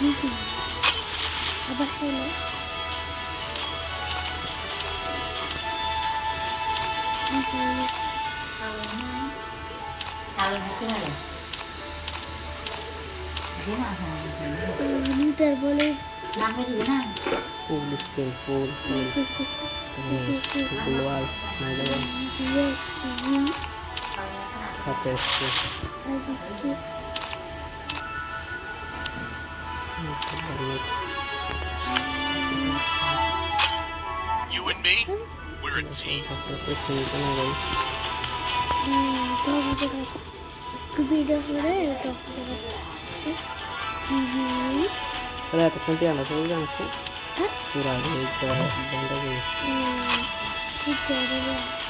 নিচে আবার খেলো নিতার বলে full still full keluar malah status You and me, we're a team. Video করে Ada eতক্ষণ তুই আমার সঙ্গে জানিস না পুরা বন্ধ করে ঠিক আছে